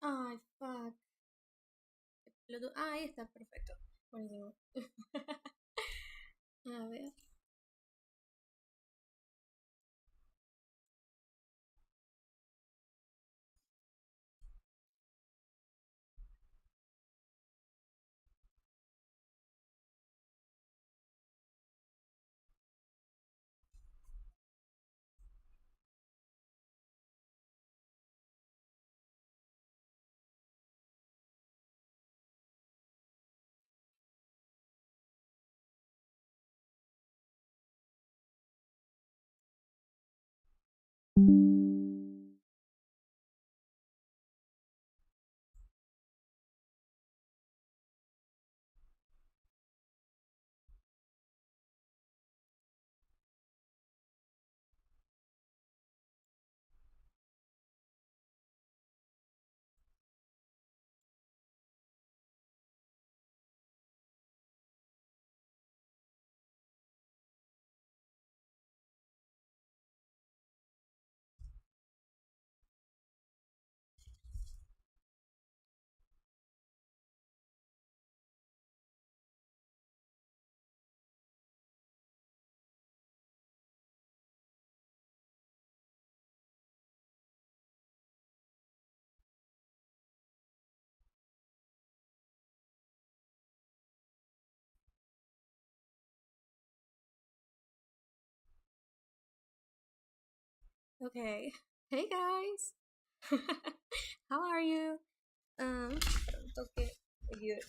Ay, fuck. Ahí está, perfecto. Buenísimo. A ver. Okay. Hey guys. How are you? Okay. Good.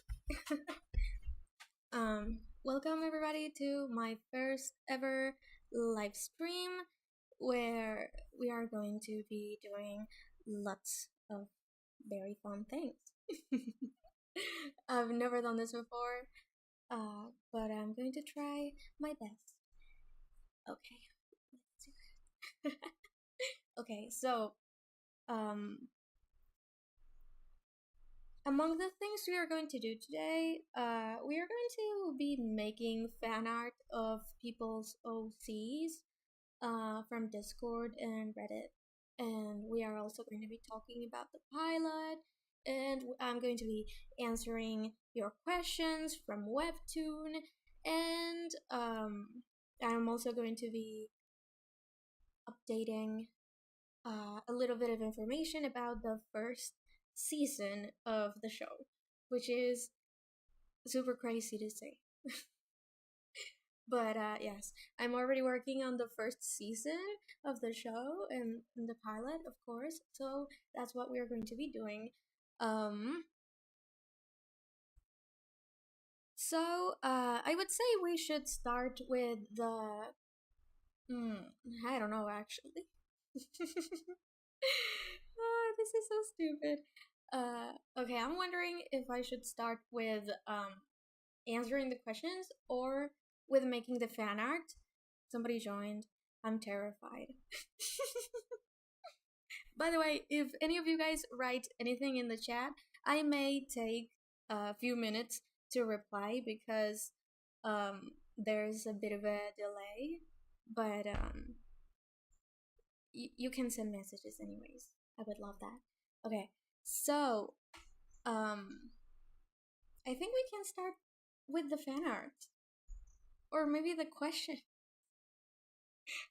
Welcome everybody to my first ever live stream where we are going to be doing lots of very fun things. I've never done this before, but I'm going to try my best. Okay, let's do it. Okay, so um, among the things we are going to do today, we are going to be making fan art of people's OCs from Discord and Reddit. And we are also going to be talking about the pilot, and I'm going to be answering your questions from Webtoon, and I'm also going to be updating a little bit of information about the first season of the show, which is super crazy to say. But yes, I'm already working on the first season of the show and the pilot, of course. So that's what we're going to be doing. Um, I would say we should start with the. I don't know actually. This is so stupid. Okay, I'm wondering if I should start with answering the questions or with making the fan art. Somebody joined. I'm terrified. By the way, if any of you guys write anything in the chat, I may take a few minutes to reply because there's a bit of a delay, but you can send messages anyways. I would love that. Okay, so um, I think we can start with the fan art, or maybe the question.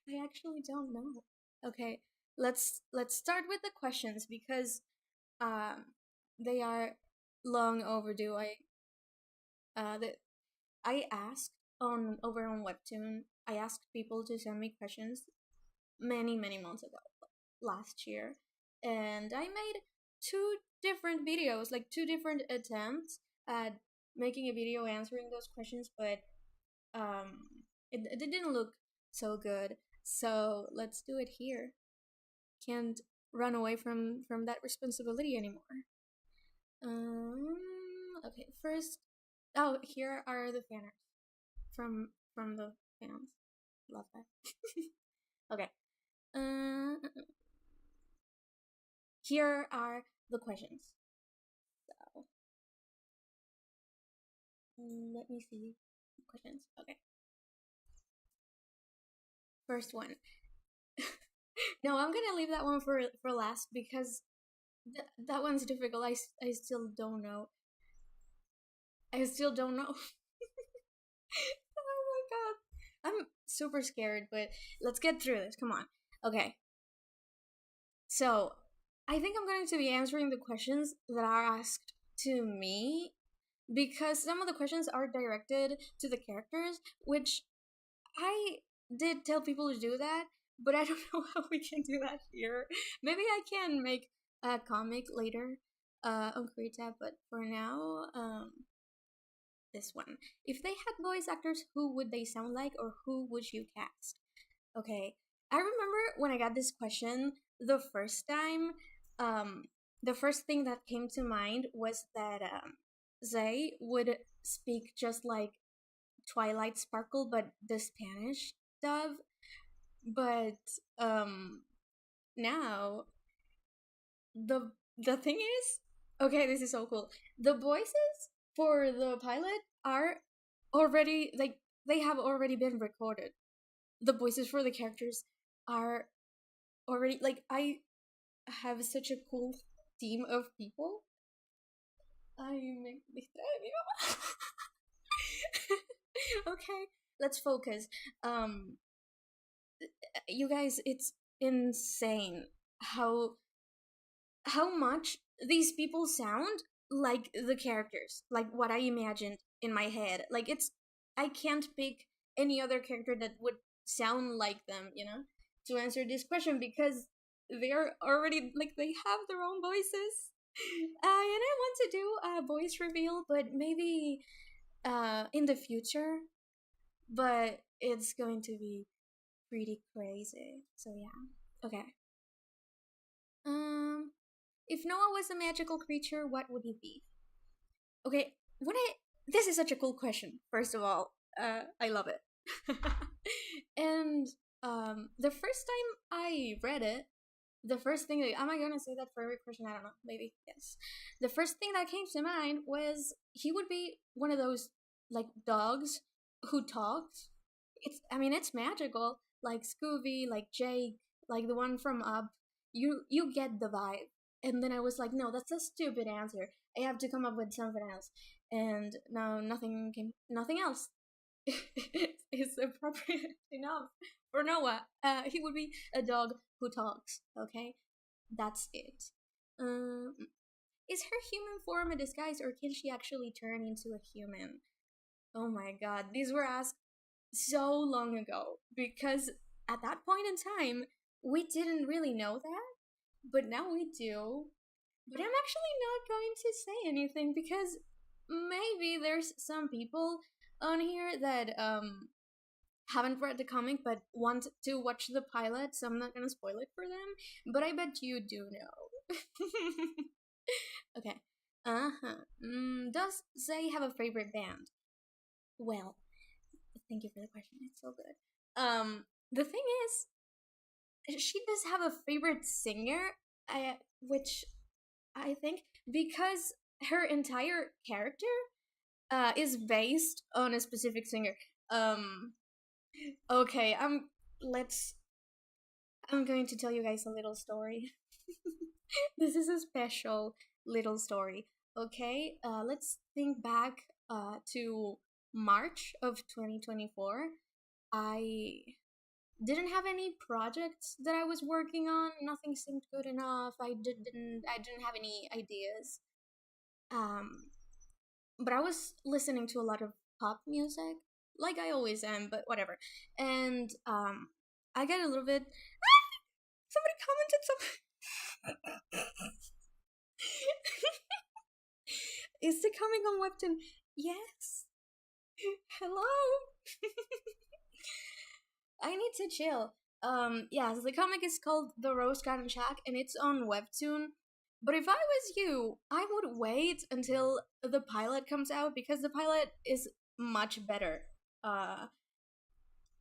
I actually don't know. Okay, let's start with the questions because um they are long overdue. The, I asked on over on Webtoon. I asked people to send me questions many months ago, last year, and I made two different videos, like two different attempts at making a video answering those questions, but it didn't look so good. So let's do it here. Can't run away from that responsibility anymore. Okay, first, oh, here are the fanners from the fans. Love that. Okay. Here are the questions. So, let me see questions. Okay. First one. No, I'm gonna leave that one for last because that one's difficult. I still don't know. I still don't know. Oh my god. I'm super scared, but let's get through this. Come on. Okay. So, I think I'm going to be answering the questions that are asked to me because some of the questions are directed to the characters, which I did tell people to do that, but I don't know how we can do that here. Maybe I can make a comic later on Krita, but for now, this one. If they had voice actors, who would they sound like, or who would you cast? Okay, I remember when I got this question the first time. Um, the first thing that came to mind was that Zay would speak just like Twilight Sparkle, but the Spanish dub. But um, now the thing is, okay, this is so cool. The voices for the pilot are already like they have already been recorded. The voices for the characters are already like I have such a cool team of people. I make me okay, let's focus. Um, you guys, it's insane how much these people sound like the characters, like what I imagined in my head. Like it's I can't pick any other character that would sound like them, to answer this question because they're already like they have their own voices. And I want to do a voice reveal, but maybe in the future. But it's going to be pretty crazy. So yeah. Okay. Um if Noah was a magical creature, what would he be? Okay, this is such a cool question. First of all, I love it. And the first time I read it, the first thing am I gonna say that for every question? I don't know. Maybe yes. The first thing that came to mind was he would be one of those like dogs who talks. It's magical, like Scooby, like Jake, like the one from Up. You get the vibe. And then I was like, no, that's a stupid answer. I have to come up with something else. And now nothing else is appropriate enough for Noah. He would be a dog who talks. Okay, that's it. Um, is her human form a disguise, or can she actually turn into a human? Oh my god, these were asked so long ago because at that point in time we didn't really know that, but now we do. But I'm actually not going to say anything because maybe there's some people on here that haven't read the comic but want to watch the pilot, so I'm not gonna spoil it for them. But I bet you do know. Okay. Does Zay have a favorite band? Well, thank you for the question. It's so good. The thing is, she does have a favorite singer, which I think because her entire character is based on a specific singer. Okay, let's I'm going to tell you guys a little story. This is a special little story. Okay, let's think back to March of 2024. I didn't have any projects that I was working on. Nothing seemed good enough. I didn't have any ideas. Um, but I was listening to a lot of pop music, like I always am, but whatever. And I got a little bit. Somebody commented something. Is it coming on Webtoon? Yes. Hello. I need to chill. Yeah, so the comic is called The Rose Garden Shack, and it's on Webtoon. But if I was you, I would wait until the pilot comes out because the pilot is much better. Uh,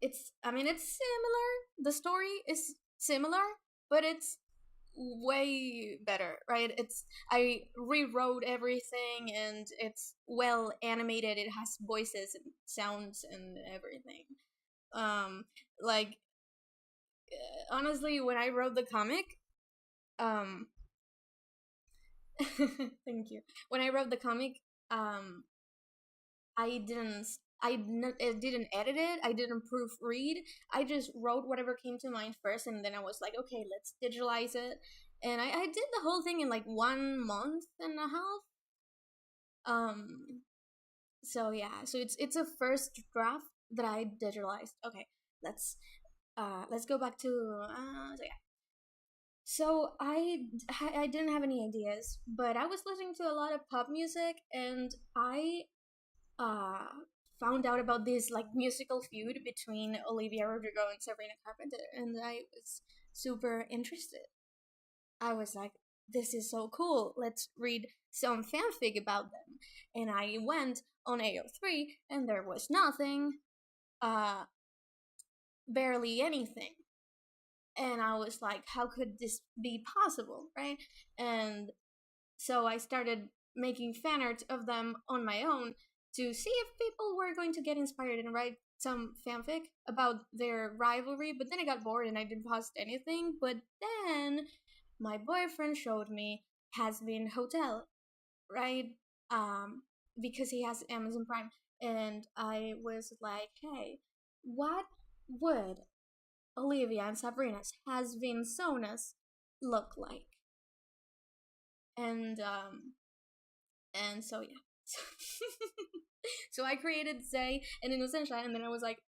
it's similar. The story is similar, but it's way better, right? I rewrote everything and it's well animated. It has voices and sounds and everything. Um, like honestly, when I wrote the comic, um, Thank you. When I wrote the comic, um, I didn't. I didn't edit it. I didn't proofread. I just wrote whatever came to mind first, and then I was like, okay, let's digitalize it. And I did the whole thing in like 1 month and a half. Um, so yeah, so it's a first draft that I digitalized. Okay, let's let's go back to so yeah. So I didn't have any ideas, but I was listening to a lot of pop music, and I uh found out about this like musical feud between Olivia Rodrigo and Sabrina Carpenter, and I was super interested. I was like, this is so cool. Let's read some fanfic about them. And I went on AO3 and there was nothing, uh barely anything. And I was like, how could this be possible, right? And so I started making fan art of them on my own to see if people were going to get inspired and write some fanfic about their rivalry. But then I got bored and I didn't post anything. But then my boyfriend showed me Has Been Hotel, right? Um, because he has Amazon Prime. And I was like, hey, what would Olivia and Sabrina's Has Been Sonas look like? And so yeah. So I created Zay and Innocentia, and then I was like,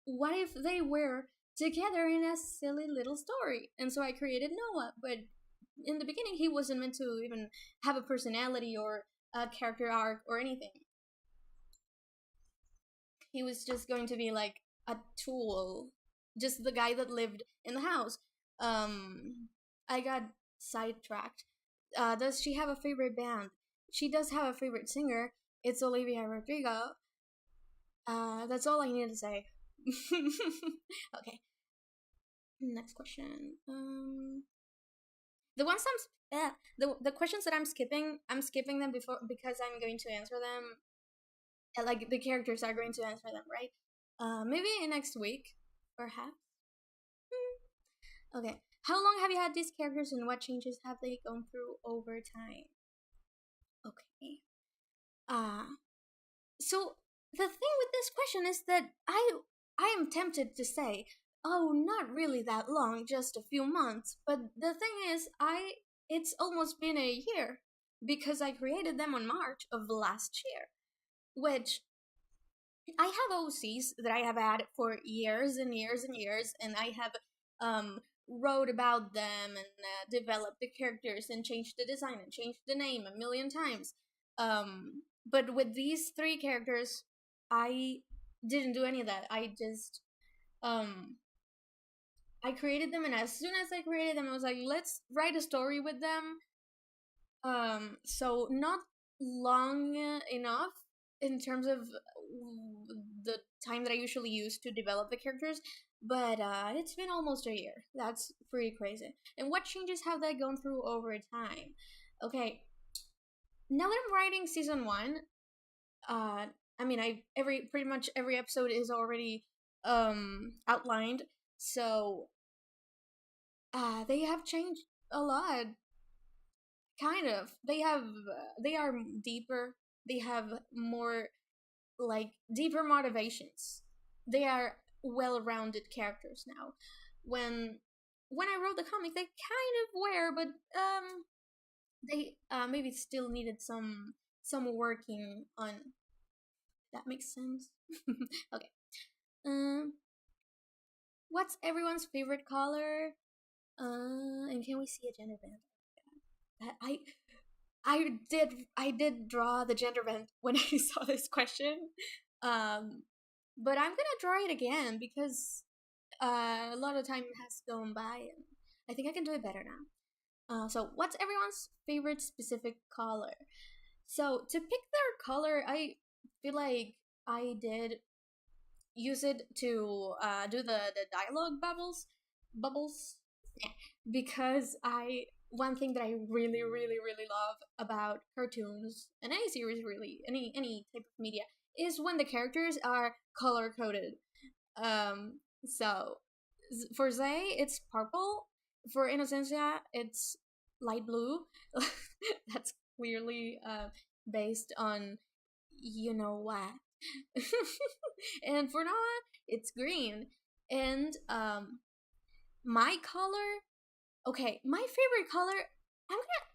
what if they were together in a silly little story? And so I created Noah, but in the beginning he wasn't meant to even have a personality or a character arc or anything. He was just going to be like a tool, just the guy that lived in the house. I got sidetracked. Does she have a favorite band? She does have a favorite singer. It's Olivia Rodrigo. That's all I need to say. Okay. Next question. The ones the questions that I'm skipping them before because I'm going to answer them. Like the characters are going to answer them, right? Maybe next week, perhaps. Okay. How long have you had these characters, and what changes have they gone through over time? Okay. So the thing with this question is that I am tempted to say, oh, not really that long, just a few months. But the thing is, it's almost been a year because I created them on March of last year, which I have OCs that I have had for years and years and years, and I have wrote about them and developed the characters and changed the design and changed the name a million times. But with these three characters, I didn't do any of that. I just um I created them, and as soon as I created them, I was like, let's write a story with them. So not long enough in terms of the time that I usually use to develop the characters, but it's been almost a year. That's pretty crazy. And what changes have they gone through over time? Okay, now that I'm writing season one, uh, I mean, I every pretty much every episode is already outlined, so they have changed a lot. Kind of. They are deeper. They have more like deeper motivations. They are well-rounded characters now. When when I wrote the comic, they kind of were, but they maybe still needed some working on. That makes sense. Okay. Um, what's everyone's favorite color? And can we see a gender band? I I did draw the gender band when I saw this question. Um, but I'm gonna draw it again because a lot of time has gone by, and I think I can do it better now. So what's everyone's favorite specific color? So to pick their color, I feel like I did use it to do the dialogue bubbles, yeah, because I one thing that I really really really love about cartoons and any series, really any type of media, is when the characters are color coded. So for Zay it's purple, for Innocencia it's light blue. That's clearly based on you know what. And for Noah, it's green. And my color, okay, my favorite color, I'm gonna,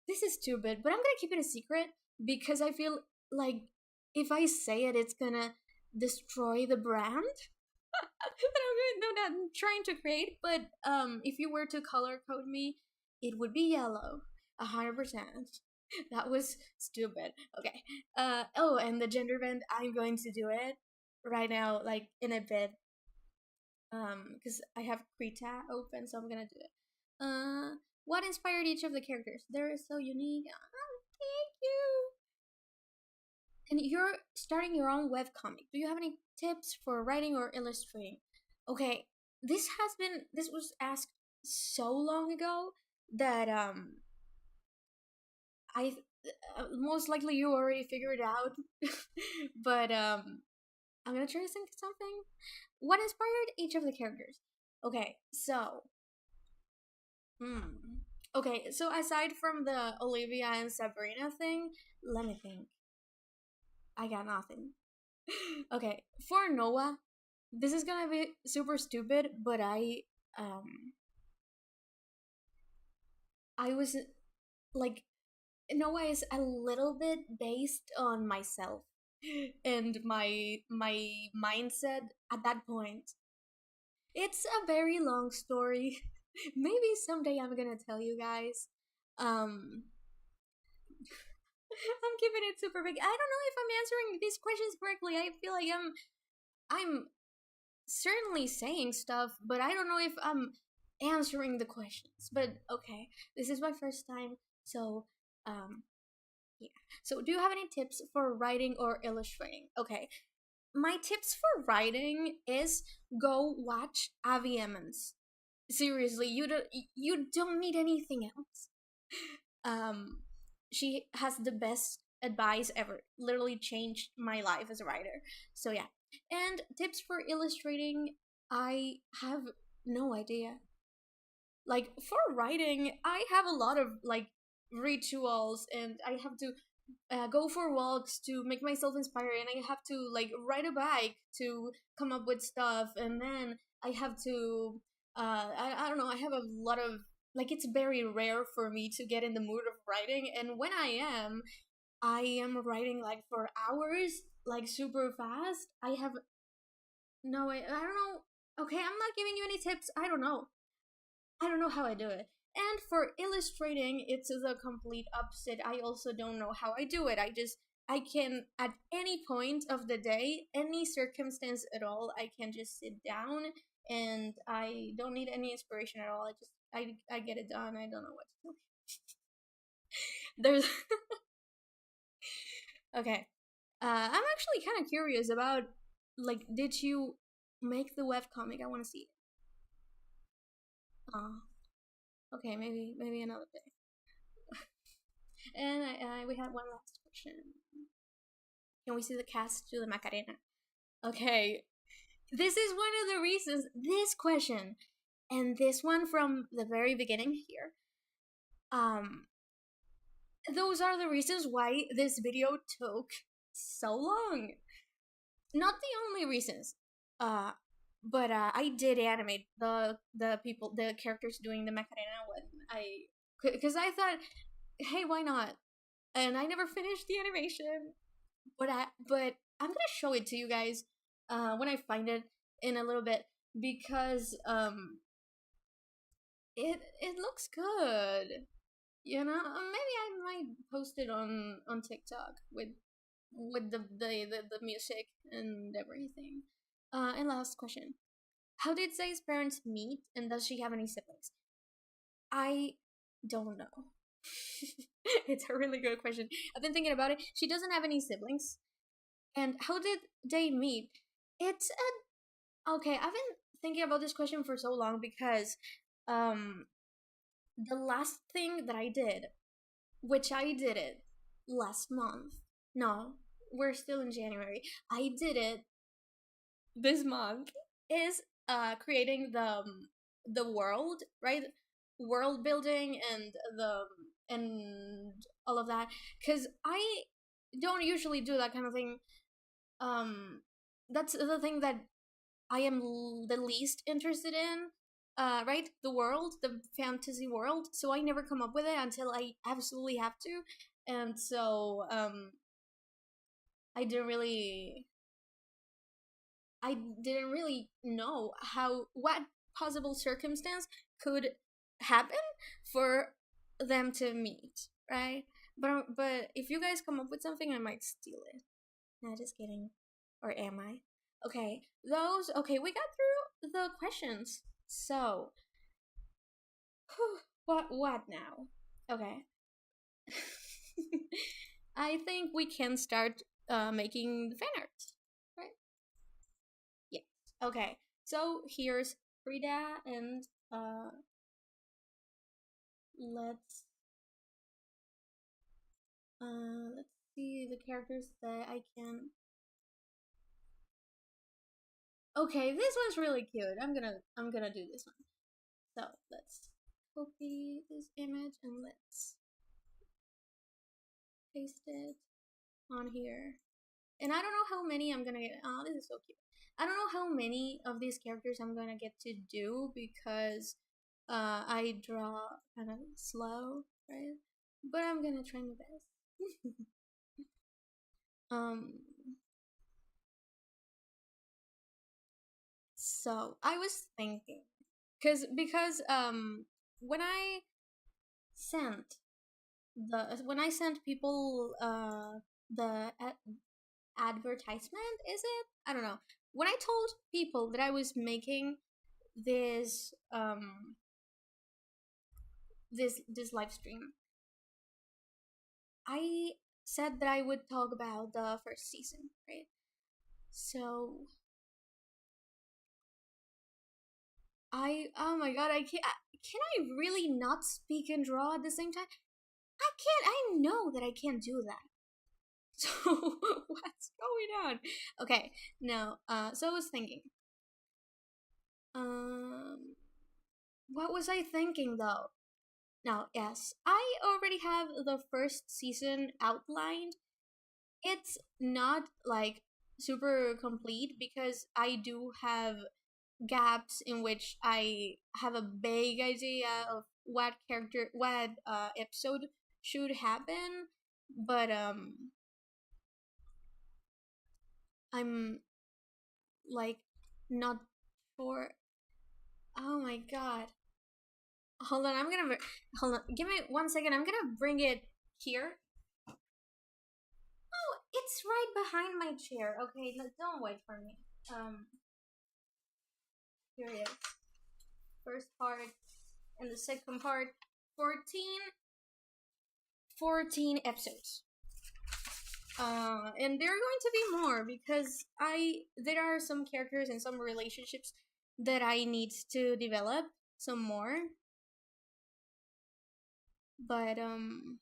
this is stupid, but I'm gonna keep it a secret because I feel like if I say it, it's gonna destroy the brand that I'm trying to create. But if you were to color code me, it would be yellow, 100%. That was stupid. Okay. Oh, and the gender bend, I'm going to do it right now, like in a bit. Because I have Krita open, so I'm gonna do it. What inspired each of the characters? They're so unique. Thank you. And you're starting your own webcomic. Do you have any tips for writing or illustrating? Okay, this was asked so long ago that I most likely you already figured it out. But I'm gonna try to think of something. What inspired each of the characters? Okay, so okay, so aside from the Olivia and Sabrina thing, let me think. I got nothing. Okay, for Noah, this is gonna be super stupid, but I was like, Noah is a little bit based on myself and my mindset at that point. It's a very long story. Maybe someday I'm gonna tell you guys. Um, I'm keeping it super big. I don't know if I'm answering these questions correctly. I feel like I'm certainly saying stuff, but I don't know if I'm answering the questions. But okay, this is my first time, so yeah. So do you have any tips for writing or illustrating? Okay, my tips for writing is go watch Avi Emmons. Seriously, you don't need anything else. Um, she has the best advice ever. Literally changed my life as a writer. So yeah. And tips for illustrating, I have no idea. Like for writing, I have a lot of like rituals, and I have to go for walks to make myself inspired, and I have to like ride a bike to come up with stuff, and then I have to I don't know, I have a lot of like, it's very rare for me to get in the mood of writing, and when I am writing like for hours, like super fast. I have no way, I don't know. Okay, I'm not giving you any tips. I don't know how I do it. And for illustrating, it's the complete opposite. I also don't know how I do it. I can, at any point of the day, any circumstance at all, I can just sit down and I don't need any inspiration at all. I get it done. I don't know what to do. There's, okay. I'm actually kind of curious about, like, did you make the webcomic? I want to see it. Oh, okay, maybe another day. And we had one last question. Can we see the cast to the Macarena? Okay, this is one of the reasons. This question and this one from the very beginning here. Those are the reasons why this video took so long. Not the only reasons. But I did animate the characters doing the Macarena when because I thought, hey, why not? And I never finished the animation, but I'm gonna show it to you guys when I find it in a little bit, because it looks good. You know, maybe I might post it on TikTok with the music and everything. And last question: how did Zay's parents meet, and does she have any siblings? I don't know. It's a really good question. I've been thinking about it. She doesn't have any siblings. And how did they meet? It's okay. I've been thinking about this question for so long because the last thing that I did, which I did it last month. No, we're still in January. I did it this month, is creating the world, right? world building and all of that, because I don't usually do that kind of thing. That's the thing that I am the least interested in. Right, the world, the fantasy world. So I never come up with it until I absolutely have to, and so I didn't really know what possible circumstance could happen for them to meet, right? But if you guys come up with something, I might steal it. No, just kidding. Or am I? Okay, okay, we got through the questions. So, what now? Okay. I think we can start making the fan art, right? Yes. Okay. So here's Frida, and let's let's see the characters that I can. Okay, this one's really cute. I'm gonna do this one. So let's copy this image and let's paste it on here. And I don't know how many I'm gonna get. Oh, this is so cute. I don't know how many of these characters I'm gonna get to do because I draw kind of slow, right? But I'm gonna try my best. um. So I was thinking, because when I sent people the advertisement, is it? I don't know. When I told people that I was making this this live stream, I said that I would talk about the first season, right? So oh my god, can I really not speak and draw at the same time? I know that I can't do that. So what's going on? Okay, no. So I was thinking. What was I thinking though? Now, yes, I already have the first season outlined. It's not like super complete because I do have gaps in which I have a vague idea of what episode should happen, but I'm like not sure. Oh my god. Hold on, hold on. Give me 1 second. I'm gonna bring it here. Oh, it's right behind my chair. Okay, don't wait for me. Here it is. First part and the second part. 14 episodes. And there are going to be more because there are some characters and some relationships that I need to develop some more. But I'm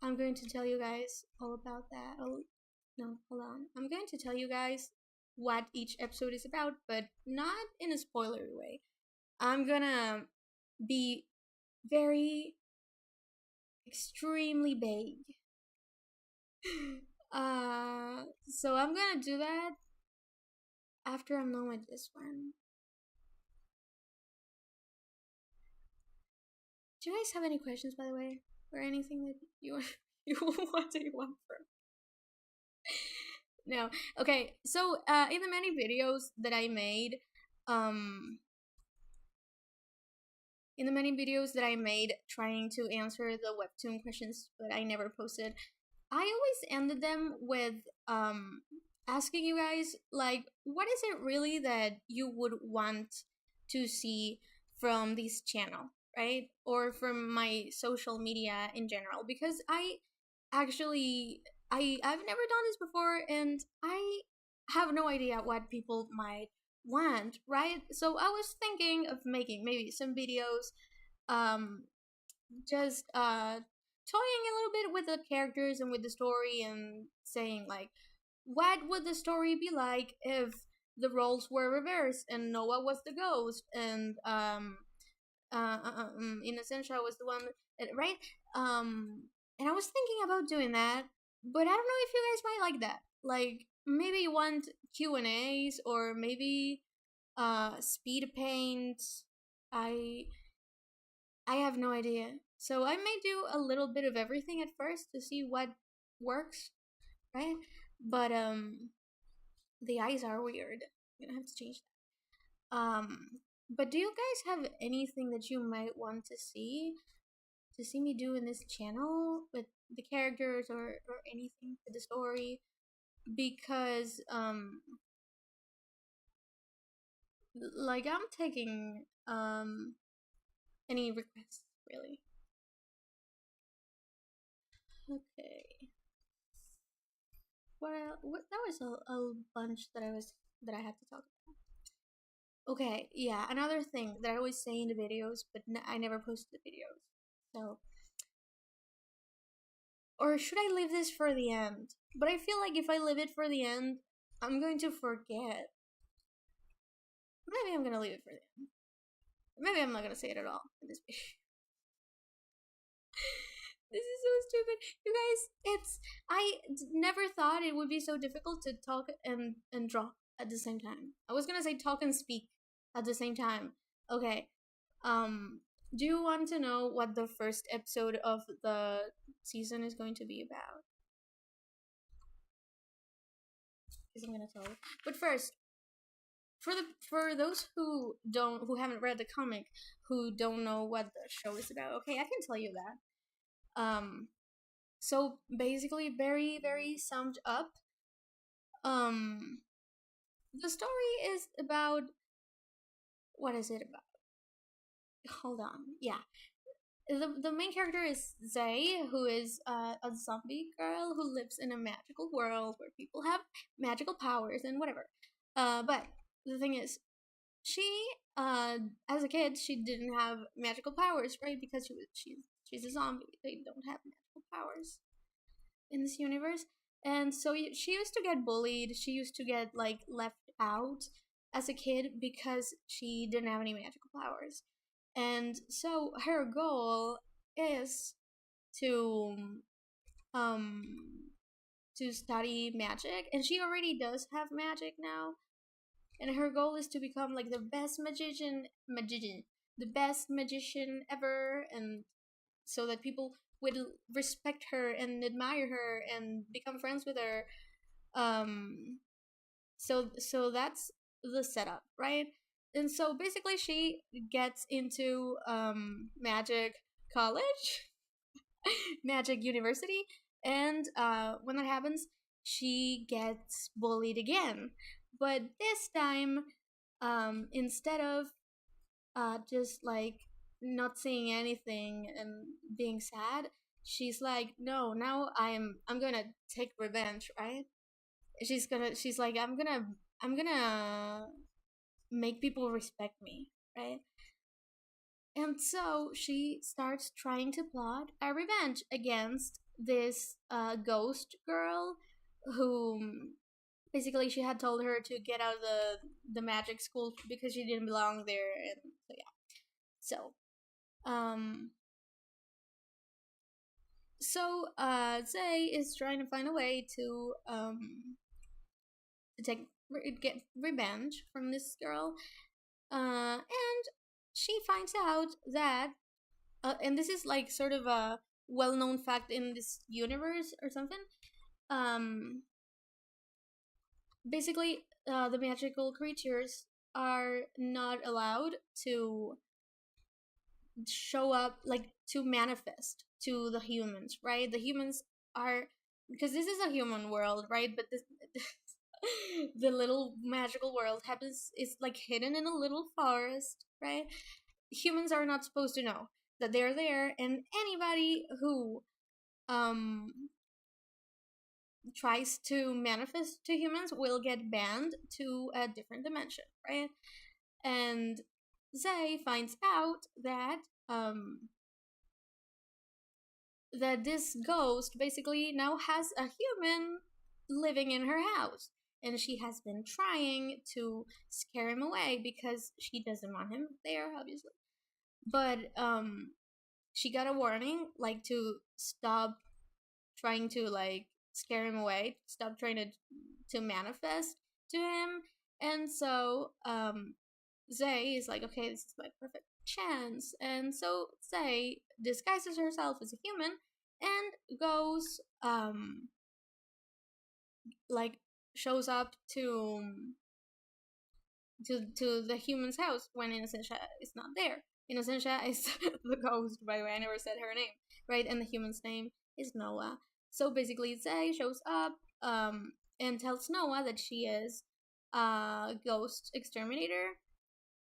going to tell you guys all about that. Oh, no, hold on. I'm going to tell you guys what each episode is about, but not in a spoilery way. I'm gonna be very extremely vague. So I'm gonna do that after I'm done with this one. Do you guys have any questions, by the way, or anything that you want from? No. Okay. So, in the many videos that I made, trying to answer the webtoon questions, but I never posted, I always ended them with asking you guys, like, what is it really that you would want to see from this channel, right? Or from my social media in general, because I've never done this before, and I have no idea what people might want, right? So I was thinking of making maybe some videos, just toying a little bit with the characters and with the story, and saying like, what would the story be like if the roles were reversed, and Noah was the ghost, and Innocentia was the one, right? And I was thinking about doing that, but I don't know if you guys might like that. Like maybe you want Q&As, or maybe speed paint. I I have no idea. So I may do a little bit of everything at first to see what works, right? But the eyes are weird. I'm gonna have to change that. But do you guys have anything that you might want to see me do in this channel with the characters, or anything for the story? Because like I'm taking any requests, really. Okay. What that was a bunch that I had to talk about. Okay, yeah, another thing that I always say in the videos, but I never post the videos. So, or should I leave this for the end? But I feel like if I leave it for the end, I'm going to forget. Maybe I'm gonna leave it for the end. Maybe I'm not gonna say it at all in this video. This is so stupid. You guys, I never thought it would be so difficult to talk and draw at the same time. I was gonna say talk and speak at the same time. Okay. Do you want to know what the first episode of the season is going to be about? Because I'm gonna tell you. But first, for those who haven't read the comic, who don't know what the show is about, okay, I can tell you that. So basically, very, very summed up, the story is about, what is it about? Hold on, yeah. The main character is Zay, who is a zombie girl who lives in a magical world where people have magical powers and whatever. But the thing is, she, as a kid, she didn't have magical powers, right? Because she's a zombie. They don't have magical powers in this universe. And so she used to get bullied. She used to get like left out as a kid because she didn't have any magical powers. And so her goal is to um to study magic, and she already does have magic now. And her goal is to become like the best the best magician ever, and so that people would respect her and admire her and become friends with her. So that's the setup, right? And so basically she gets into magic college, magic university, and when that happens, she gets bullied again. But this time, instead of just like not saying anything and being sad, she's like, no, now I'm gonna take revenge, right? She's like, I'm gonna make people respect me, right? And so she starts trying to plot a revenge against this ghost girl who basically she had told her to get out of the magic school because she didn't belong there. And so yeah, so Zay is trying to find a way to get revenge from this girl, and she finds out that, and this is like sort of a well-known fact in this universe or something. Basically, the magical creatures are not allowed to show up, like to manifest to the humans, right? The humans are, because this is a human world, right? But this the little magical world happens is like hidden in a little forest, right? Humans are not supposed to know that they're there, and anybody who tries to manifest to humans will get banned to a different dimension, right? And Zay finds out that that this ghost basically now has a human living in her house. and she has been trying to scare him away because she doesn't want him there, obviously. But she got a warning, like, to stop trying to, like, scare him away, stop trying to manifest to him. And so Zay is like, okay, this is my perfect chance. And so Zay disguises herself as a human and goes like shows up to the human's house when Innocentia is not there. Innocentia is the ghost, by the way. I never said her name, right? And the human's name is Noah. So basically, Zay shows up and tells Noah that she is a ghost exterminator,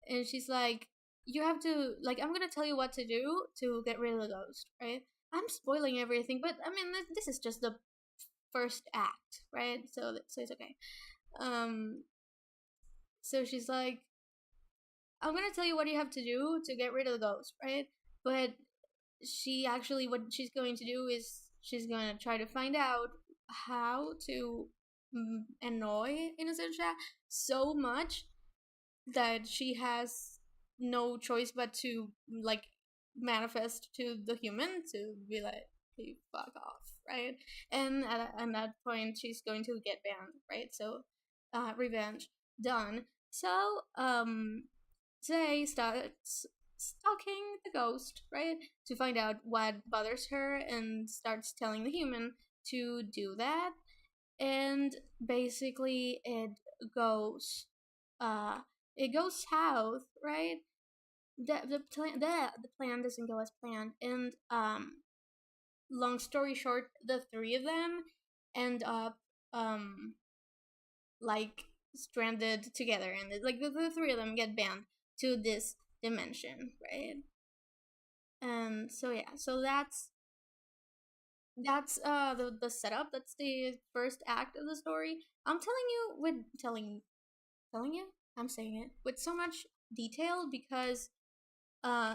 and she's like, "You have to, like, I'm gonna tell you what to do to get rid of the ghost, right?" I'm spoiling everything, but I mean, this is just the first act, right? So it's okay. So she's like, I'm gonna tell you what you have to do to get rid of the ghost, right? But she actually, what she's going to do is she's gonna try to find out how to annoy Innocentia so much that she has no choice but to, like, manifest to the human to be like, hey, fuck off, right? And at that point, she's going to get banned, right? So, revenge done. So, Zay starts stalking the ghost, right? To find out what bothers her and starts telling the human to do that. And basically goes it goes south, right? The plan doesn't go as planned, and long story short, the three of them end up like stranded together, and like the three of them get banned to this dimension, right? And so yeah, so that's the setup. That's the first act of the story. I'm telling you, I'm saying it with so much detail because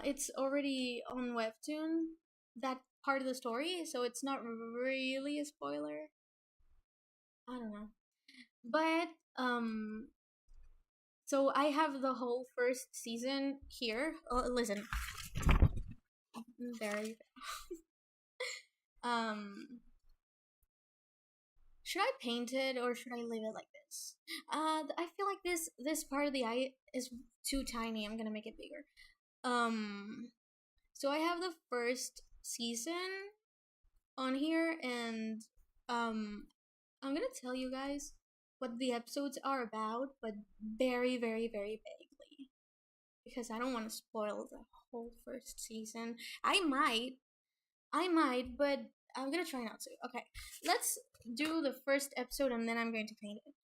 it's already on Webtoon, that part of the story, so it's not really a spoiler. I don't know. But so I have the whole first season here. Listen. There you go. Should I paint it or should I leave it like this? I feel like this part of the eye is too tiny. I'm gonna make it bigger. So I have the first season on here, and I'm gonna tell you guys what the episodes are about, but very, very, very vaguely, because I don't want to spoil the whole first season. I might, but I'm gonna try not to. Okay, let's do the first episode, and then I'm going to paint it.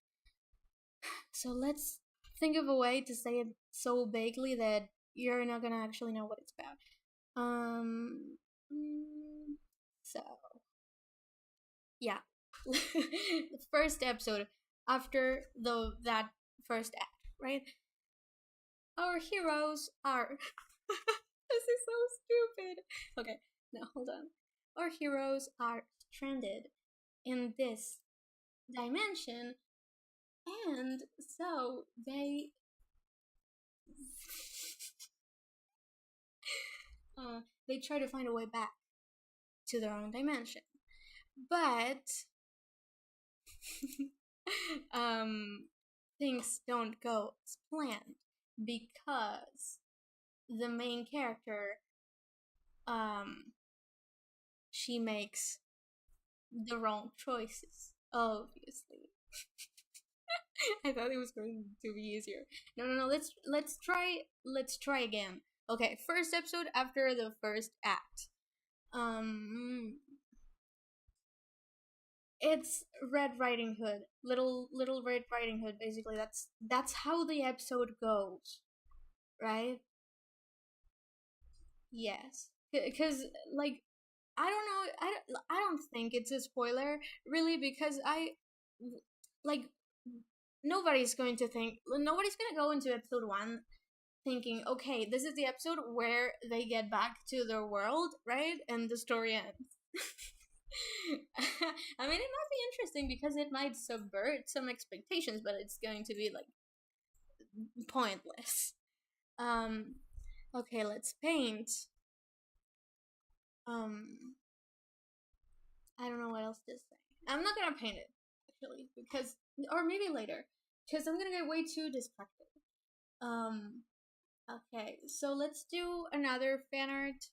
So let's think of a way to say it so vaguely that you're not gonna actually know what it's about. So yeah, the first episode after that first act, right? Our heroes are. This is so stupid. Okay, no, hold on. Our heroes are stranded in this dimension, and so they try to find a way back to their own dimension, but things don't go as planned because the main character she makes the wrong choices, obviously. I thought it was going to be easier. No. Let's try again. Okay, first episode after the first act. It's Red Riding Hood, little Red Riding Hood. Basically, that's how the episode goes, right? Yes, because like I don't know, I don't think it's a spoiler really, because like nobody's going to go into episode 1 thinking, okay, this is the episode where they get back to their world, right? And the story ends. I mean, it might be interesting because it might subvert some expectations, but it's going to be like pointless. Um, okay, let's paint. I don't know what else to say. I'm not gonna paint it actually because, or maybe later, because I'm gonna get way too distracted. Um, okay, so let's do another fan art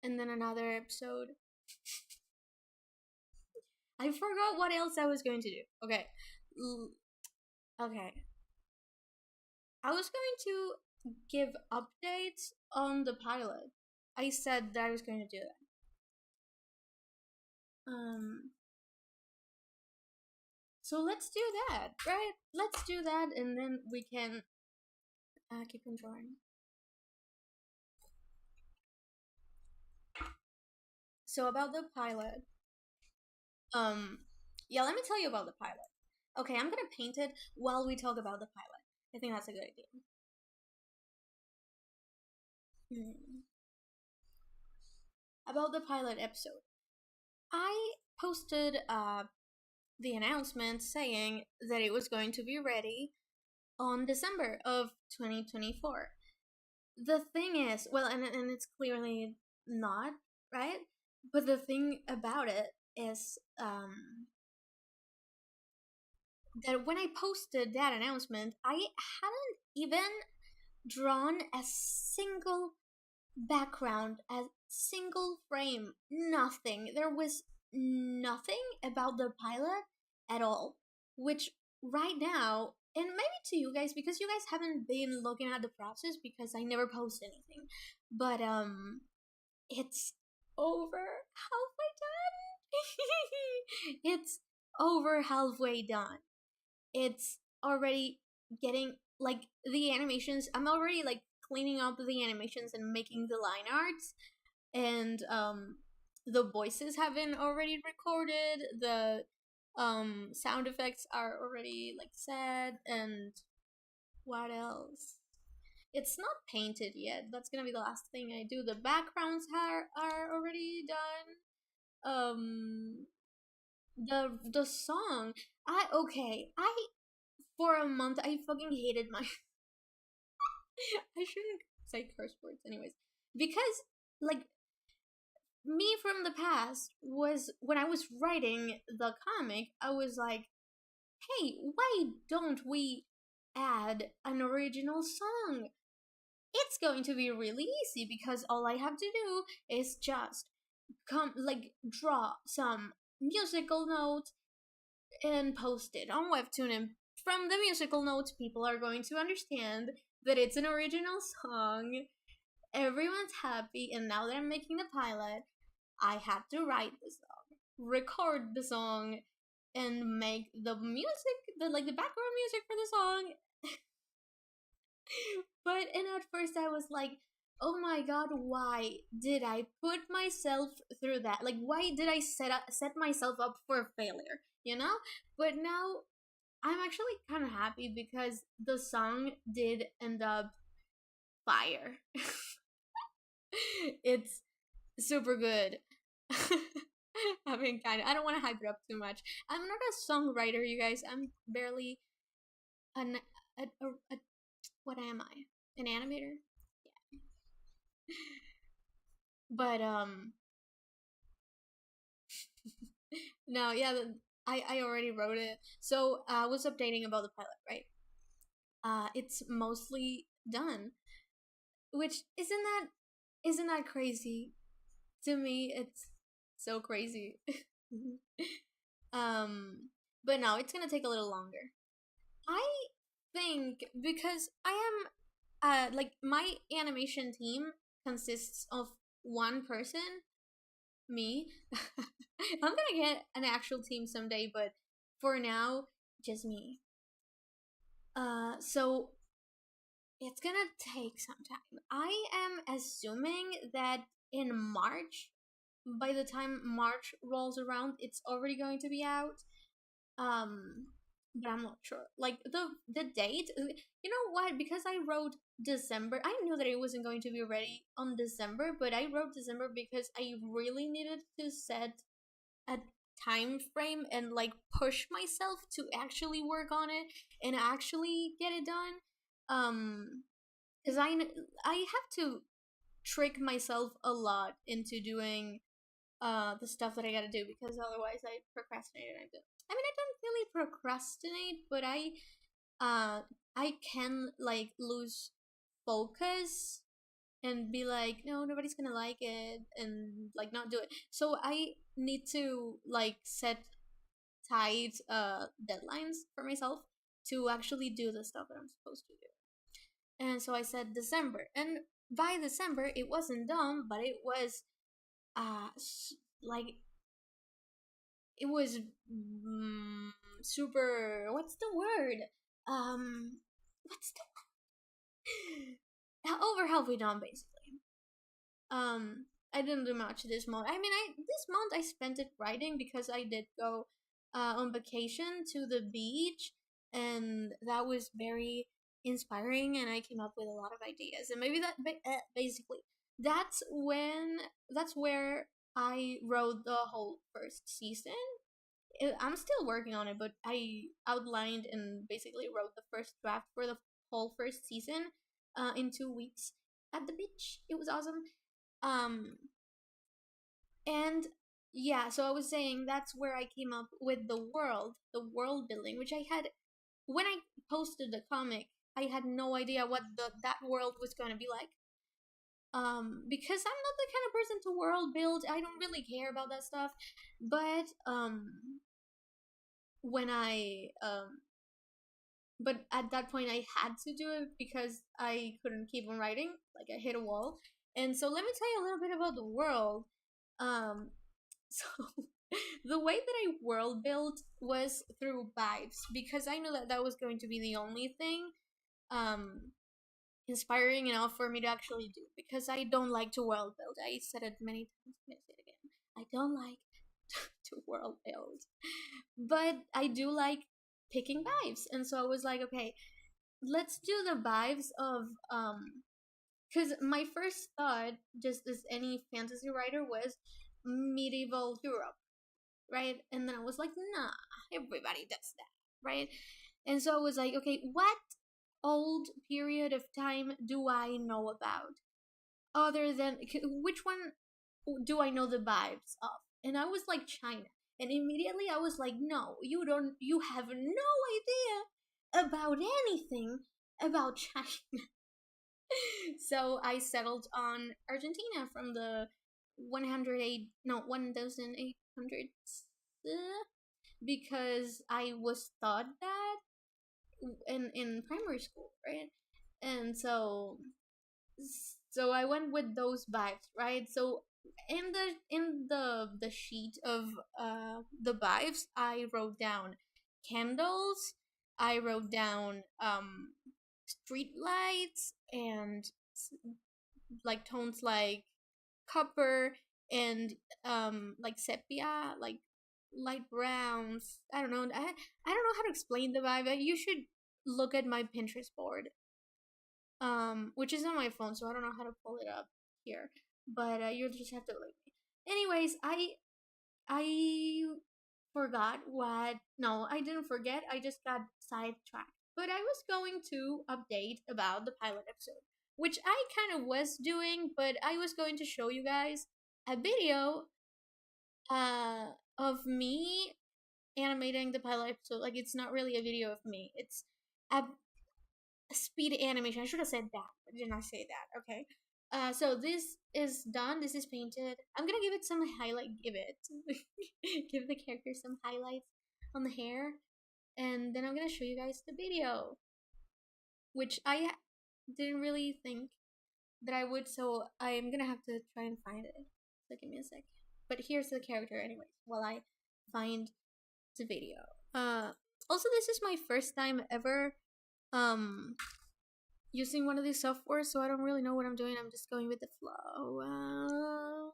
and then another episode. I forgot what else I was going to do. Okay. Okay. I was going to give updates on the pilot. I said that I was going to do that. So let's do that, right? Let's do that and then we can keep on drawing. So about the pilot. Yeah, let me tell you about the pilot. Okay, I'm gonna paint it while we talk about the pilot. I think that's a good idea. About the pilot episode. I posted the announcement saying that it was going to be ready on December of 2024. The thing is, well, and it's clearly not, right? But the thing about it is that when I posted that announcement, I hadn't even drawn a single background, a single frame, nothing. There was nothing about the pilot at all, which right now, and maybe to you guys, because you guys haven't been looking at the process because I never post anything, but it's over halfway done. It's over halfway done. It's already getting like the animations. I'm already like cleaning up the animations and making the line arts, and the voices have been already recorded. The sound effects are already like set, and what else? It's not painted yet. That's gonna be the last thing I do. The backgrounds are already done. The song. I for a month I fucking hated my I shouldn't say curse words anyways. Because like me from the past was when I was writing the comic, I was like, "Hey, why don't we add an original song? It's going to be really easy because all I have to do is just draw some musical notes and post it on Webtoon, and from the musical notes people are going to understand that it's an original song. Everyone's happy, and now that I'm making the pilot, I had to write the song, record the song, and make the music, the background music for the song. And at first I was like, oh my god, why did I put myself through that? Like, why did I set myself up for failure? You know? But now I'm actually kind of happy because the song did end up fire. It's super good. I mean, I don't want to hype it up too much. I'm not a songwriter, you guys. I'm barely an a what am I? An animator? Yeah. But no, yeah. I already wrote it. So I was updating about the pilot, right? It's mostly done, which isn't that crazy? To me, it's so crazy. um, but no, it's gonna take a little longer. I think because I am like my animation team consists of one person, me. I'm gonna get an actual team someday, but for now, just me. So it's gonna take some time. I am assuming that in March, by the time March rolls around, it's already going to be out. Um, but I'm not sure. Like the date, you know what? Because I wrote December, I knew that it wasn't going to be ready on December, but I wrote December because I really needed to set a time frame and like push myself to actually work on it and actually get it done. Because I have to trick myself a lot into doing the stuff that I gotta do, because otherwise I procrastinate and I mean, I don't really procrastinate, but I can like lose focus and be like, no, nobody's gonna like it, and like not do it. So I need to like set tight deadlines for myself to actually do the stuff that I'm supposed to do. And so I said December, and by December it wasn't done, but it was uh like it was super, what's the word, what's the over halfway done basically. I didn't do much this month. I mean, I this month I spent it writing because I did go on vacation to the beach, and that was very inspiring, and I came up with a lot of ideas, and maybe that basically that's where I wrote the whole first season. I'm still working on it, but I outlined and basically wrote the first draft for the whole first season in 2 weeks at the beach. It was awesome. Um, and yeah, so I was saying that's where I came up with the world building, which I had when I posted the comic. I had no idea what that world was going to be like. Because I'm not the kind of person to world build. I don't really care about that stuff. But when I but at that point I had to do it because I couldn't keep on writing. Like, I hit a wall. And so let me tell you a little bit about the world. Um, so the way that I world built was through vibes, because I knew that that was going to be the only thing um inspiring enough for me to actually do, because I don't like to world build. I said it many times. I'm gonna say it again. I don't like to world build, but I do like picking vibes. And so I was like, okay, let's do the vibes of because my first thought, just as any fantasy writer, was medieval Europe, right? And then I was like, nah, everybody does that, right? And so I was like, okay, what old period of time do I know about other than which one do I know the vibes of? And I was like, China. And immediately I was like, no, you have no idea about anything about China. So I settled on Argentina from the 1800s, because I was taught that in primary school, right? And so I went with those vibes, right? So in the sheet of the vibes, I wrote down candles, I wrote down street lights, and like tones like copper and like sepia, like light browns. I don't know. I don't know how to explain the vibe. You should look at my Pinterest board, which is on my phone, so I don't know how to pull it up here. But you'll just have to like me. Anyways, I forgot what. No, I didn't forget. I just got sidetracked. But I was going to update about the pilot episode, which I kind of was doing, but I was going to show you guys a video of me animating the pilot episode. Like, it's not really a video of me. It's a speed animation. I should have said that, but did not say that. Okay. So this is done. This is painted. I'm gonna give it some highlight. Give the character some highlights on the hair, and then I'm gonna show you guys the video, which I didn't really think that I would. So I'm gonna have to try and find it. So give me a sec. But here's the character, anyways, while I find the video. Also, this is my first time ever using one of these softwares, so I don't really know what I'm doing. I'm just going with the flow.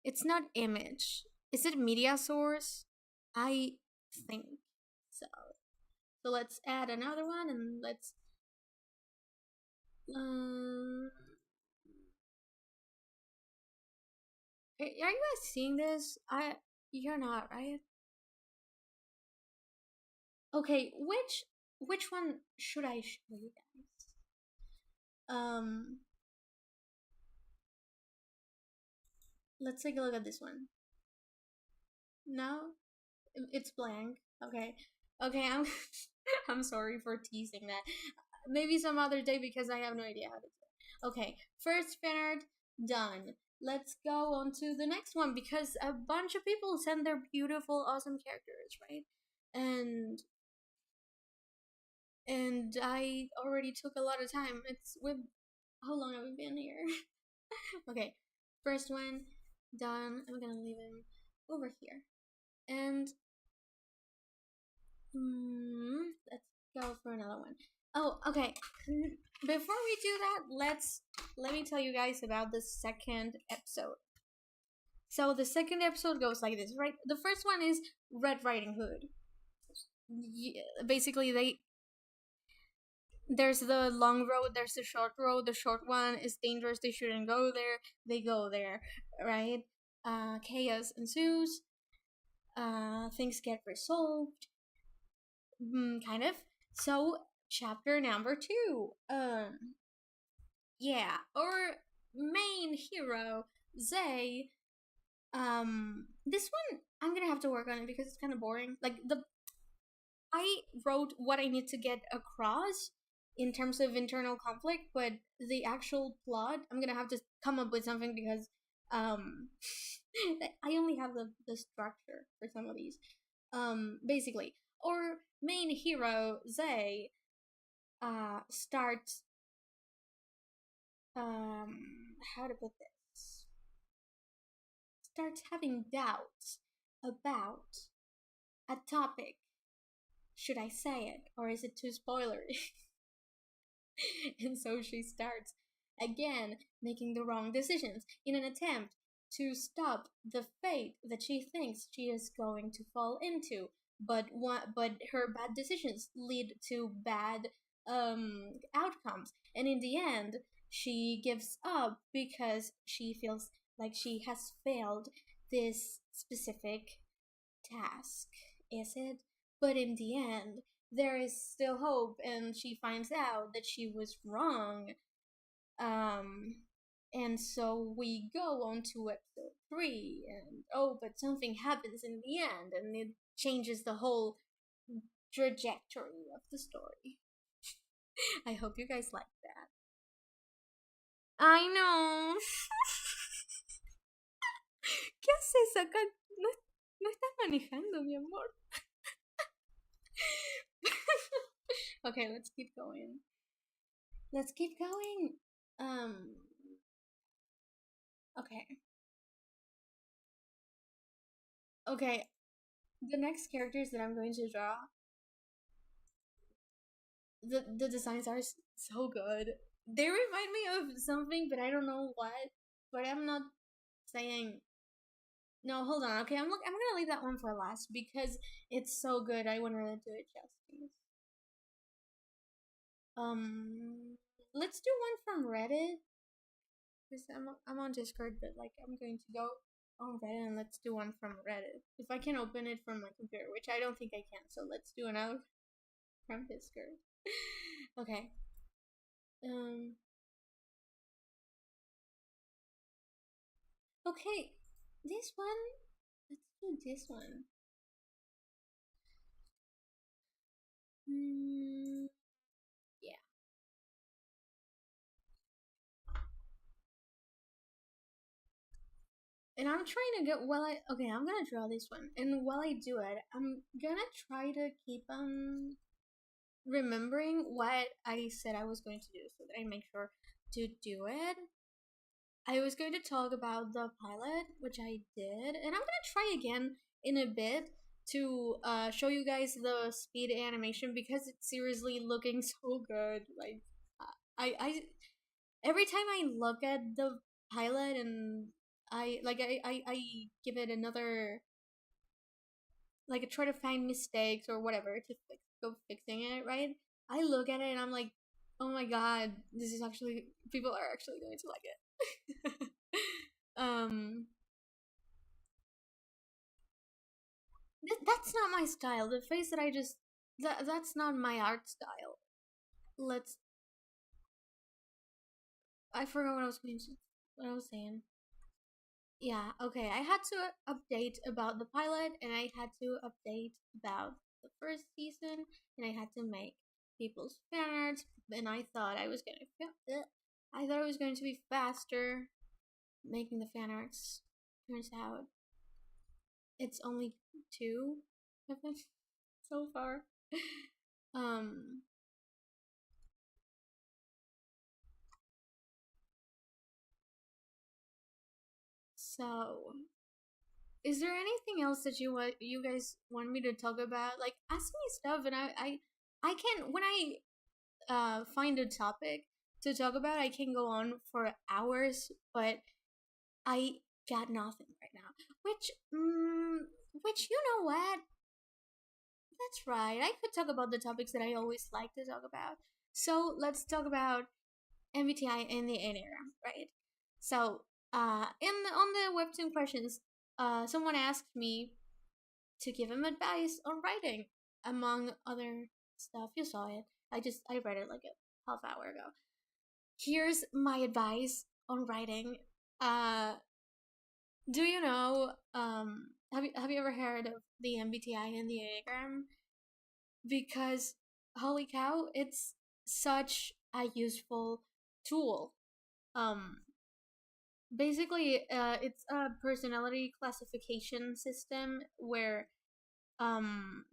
It's not image. Is it media source? I think so. So let's add another one and let's. Are you guys seeing this? You're not, right? Okay, which one should I show you guys? Let's take a look at this one. No, it's blank. Okay, okay. I'm I'm sorry for teasing that. Maybe some other day because I have no idea how to do it. Okay, first fan art done. Let's go on to the next one because a bunch of people send their beautiful, awesome characters, right? And I already took a lot of time. It's with how long have we been here? Okay, first one done. I'm gonna leave him over here. And let's go for another one. Oh, okay. Before we do that, let me tell you guys about the second episode. So the second episode goes like this, right? The first one is Red Riding Hood. Basically, there's the long road, there's the short road. The short one is dangerous, they shouldn't go there. They go there, right? Chaos ensues. Things get resolved, kind of. So chapter number 2. Yeah, our main hero Zay. This one I'm gonna have to work on it because it's kind of boring. Like I wrote what I need to get across in terms of internal conflict, but the actual plot, I'm gonna have to come up with something because I only have the structure for some of these. Basically, our main hero Zay starts how to put this, starts having doubts about a topic. Should I say it, or is it too spoilery? And so she starts again making the wrong decisions in an attempt to stop the fate that she thinks she is going to fall into. But her bad decisions lead to bad outcomes, and in the end, she gives up because she feels like she has failed this specific task. Is it? But in the end, there is still hope, and she finds out that she was wrong. Um, and so we go on to episode 3, and oh, but something happens in the end, and it changes the whole trajectory of the story. I hope you guys like that. I know. ¿Qué haces acá? No, no estás manejando, mi amor. Okay, let's keep going. Let's keep going. Okay. Okay. The next characters that I'm going to draw, the designs are so good. They remind me of something, but I don't know what. But I'm not saying. No, hold on. Okay, I'm gonna leave that one for last because it's so good. I want to do it justice. Let's do one from Reddit. Because I'm on Discord, but like I'm going to go on Reddit and let's do one from Reddit. If I can open it from my computer, which I don't think I can, so let's do another from Discord. Okay. Okay, this one. Let's do this one. Yeah. And I'm trying to get I'm gonna draw this one, and while I do it, I'm gonna try to keep on remembering what I said I was going to do, so that I make sure to do it. I was going to talk about the pilot, which I did, and I'm gonna try again in a bit to show you guys the speed animation because it's seriously looking so good. Like, I every time I look at the pilot and I give it another, like I try to find mistakes or whatever to fix go fixing it, right? I look at it and I'm like, oh my god, this is actually, people are actually going to like it. That's not my style. The face that I just, that's not my art style. Let's, I forgot what I was going to, what I was saying. Yeah, okay. I had to update about the pilot, and I had to update about the first season, and I had to make people's fan art, and I thought I was I thought it was going to be faster making the fan arts. Turns out it's only 2 of them so far. um so is there anything else that you guys want me to talk about? Like, ask me stuff, and I can, when I find a topic to talk about, I can go on for hours, but I got nothing right now. Which, you know what? That's right. I could talk about the topics that I always like to talk about. So let's talk about MBTI and the Enneagram, right? So, on the webtoon questions, someone asked me to give him advice on writing, among other stuff. You saw it. I read it like a half hour ago. Here's my advice on writing. Do you know? Have you ever heard of the MBTI and the Enneagram? Because holy cow, it's such a useful tool. Um, Basically, it's a personality classification system where, um,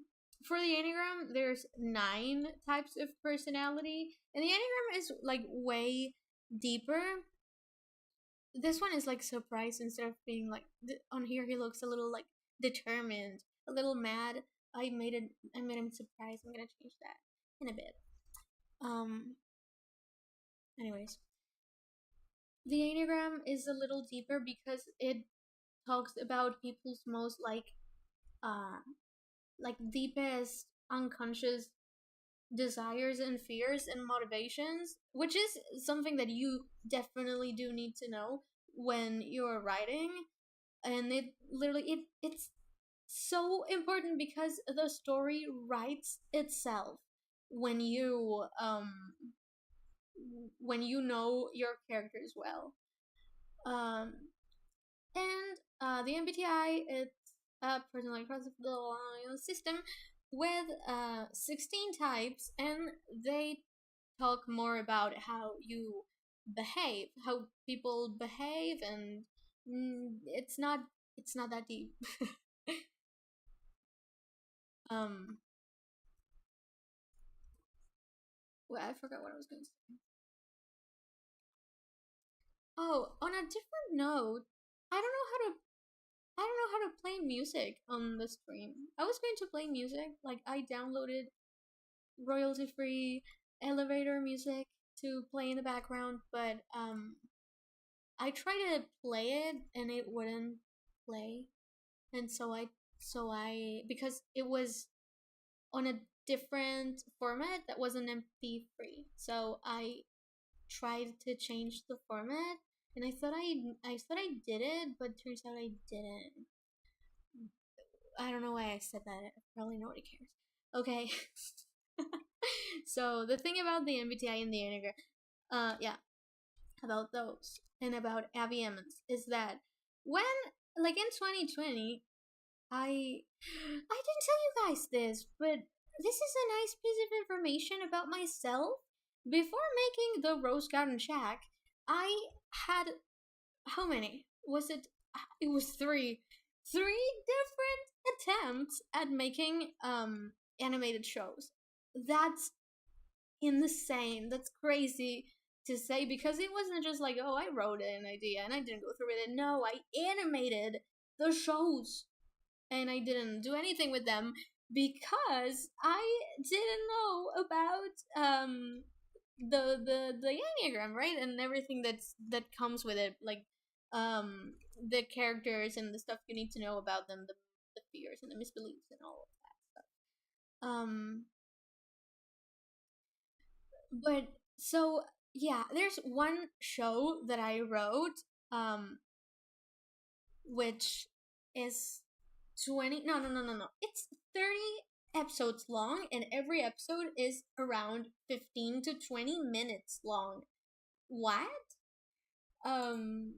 for the Enneagram, there's 9 types of personality, and the Enneagram is like way deeper. This one is like surprised, instead of being like on here he looks a little like determined, a little mad. I made him surprised. I'm gonna change that in a bit. Um Anyways, the Enneagram is a little deeper because it talks about people's most uh like deepest unconscious desires and fears and motivations, which is something that you definitely do need to know when you're writing. And it literally, it's so important because the story writes itself when you know your characters well. um and the MBTI, it's a personality classification system with 16 types, and they talk more about how you behave, how people behave, and it's not that deep. um well, I forgot what I was going to say. Oh, on a different note, I don't know how to I don't know how to play music on the stream. I was going to play music, like I downloaded royalty free elevator music to play in the background, but I tried to play it and it wouldn't play. And so I because it was on a different format that wasn't MP3. So I tried to change the format, and I thought I did it, but turns out I didn't. I don't know why I said that. Probably nobody cares. Okay. So the thing about the MBTI and the Enneagram, yeah, about those and about Abby Emmons is that when, like, in 2020, I didn't tell you guys this, but this is a nice piece of information about myself. Before making the Rose Garden Shack, I had, how many? Was it? It was 3. 3 different attempts at making animated shows. That's insane. That's crazy to say, because it wasn't just like, oh, I wrote an idea and I didn't go through with it. No, I animated the shows and I didn't do anything with them because I didn't know about the Enneagram, right? And everything that comes with it, like the characters and the stuff you need to know about them, the fears and the misbeliefs and all of that stuff. But so yeah, there's one show that I wrote, um, which is 20, no, it's 30 episodes long, and every episode is around 15 to 20 minutes long. What? Um,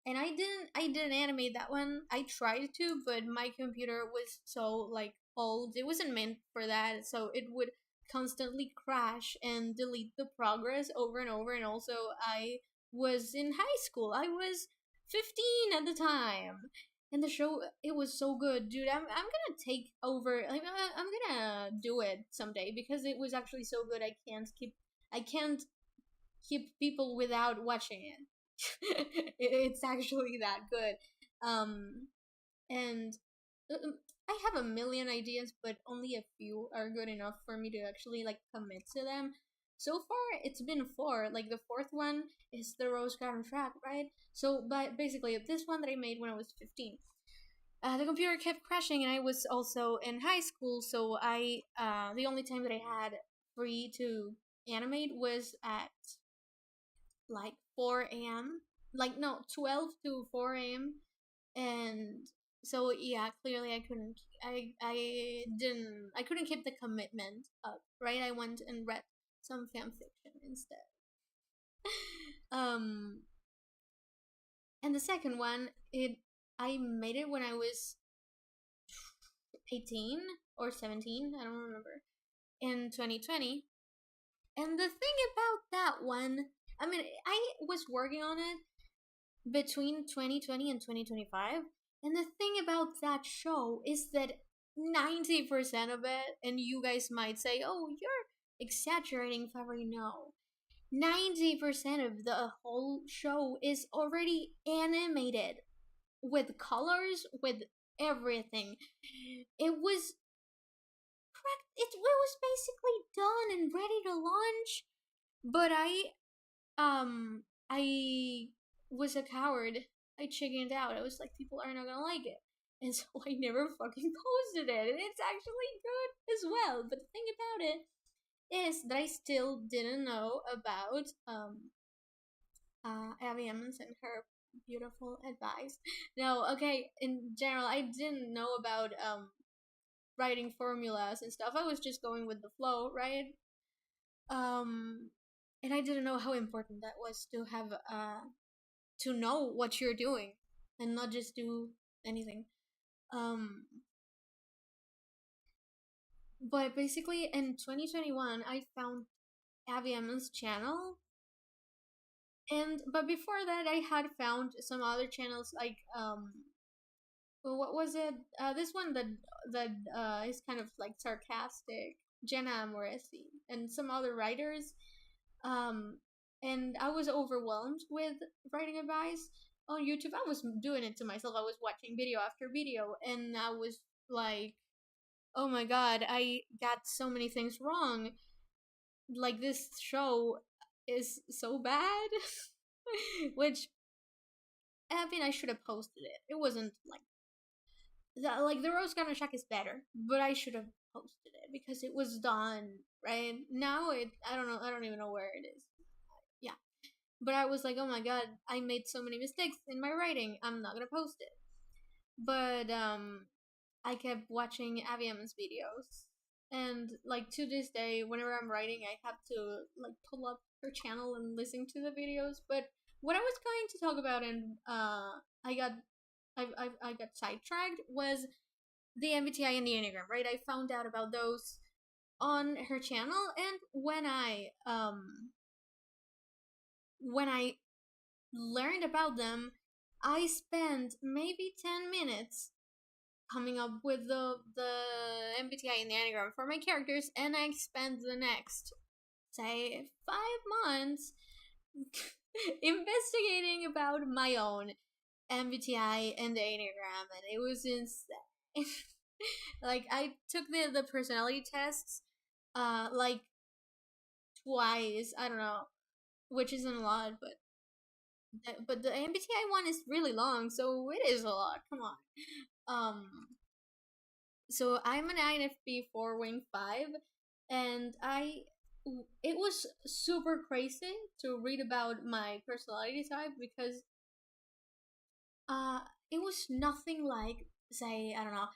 and I didn't animate that one. I tried to, but my computer was so like old. It wasn't meant for that, so it would constantly crash and delete the progress over and over. And also, I was in high school. I was 15 at the time. And the show, it was so good, dude. I'm gonna take over. Like, I'm gonna do it someday because it was actually so good. I can't keep people without watching it. It's actually that good. Um, and I have a million ideas, but only a few are good enough for me to actually like commit to them. So far, it's been four. Like the fourth one is the Rose Garden track, right? So, but basically, this one that I made when I was 15. The computer kept crashing, and I was also in high school, so the only time that I had free to animate was at like 4 a.m. Like no, 12 to 4 a.m. And so yeah, clearly I couldn't keep the commitment up, right? I went and read some fan fiction instead. um and the second one, it I made it when I was 18 or 17, I don't remember, in 2020. And the thing about that one, I mean, I was working on it between 2020 and 2025. And the thing about that show is that 90% of it, and you guys might say, oh, you're exaggerating, Fabri. No. 90% of the whole show is already animated with colors, with everything. It was it was basically done and ready to launch, but I was a coward. I chickened out. I was like, people are not gonna like it. And so I never fucking posted it. And it's actually good as well. But the thing about it is that I still didn't know about Abby Emmons and her beautiful advice. No, okay, in general, I didn't know about writing formulas and stuff. I was just going with the flow, right? Um and I didn't know how important that was to have to know what you're doing and not just do anything. Um, but basically, in 2021, I found Abby Emmons' channel, and but before that, I had found some other channels like well, what was it? This one that is kind of like sarcastic, Jenna Moresi, and some other writers. Um, and I was overwhelmed with writing advice on YouTube. I was doing it to myself. I was watching video after video, and I was like, "Oh my god, I got so many things wrong. Like this show is so bad." Which I mean, I should have posted it. It wasn't like the Rose Garden Shack is better, but I should have posted it because it was done right now. I don't know. I don't even know where it is. Yeah. But I was like, oh my god, I made so many mistakes in my writing. I'm not gonna post it. But I kept watching Abby Emmons videos, and like to this day, whenever I'm writing, I have to like pull up her channel and listen to the videos. But what I was going to talk about, and I got I got sidetracked, was the MBTI and the Enneagram. Right, I found out about those on her channel, and when I learned about them, I spent maybe 10 minutes coming up with the MBTI and the Enneagram for my characters, and I spent the next, say, 5 months investigating about my own MBTI and the Enneagram, and it was insane. Like, I took the personality tests, like, twice, I don't know, which isn't a lot, but the MBTI one is really long, so it is a lot. Come on. Um, so I'm an INFP 4 Wing 5, and I it was super crazy to read about my personality type because uh it was nothing like, say, I don't know,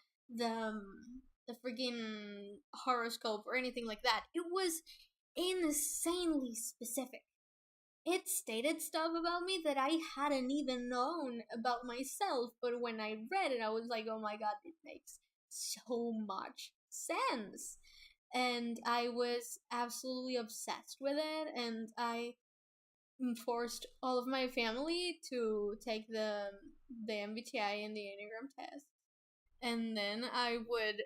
the freaking horoscope or anything like that. It was insanely specific. It stated stuff about me that I hadn't even known about myself, but when I read it, I was like, oh my god, it makes so much sense. And I was absolutely obsessed with it, and I forced all of my family to take the MBTI and the Enneagram test. And then I would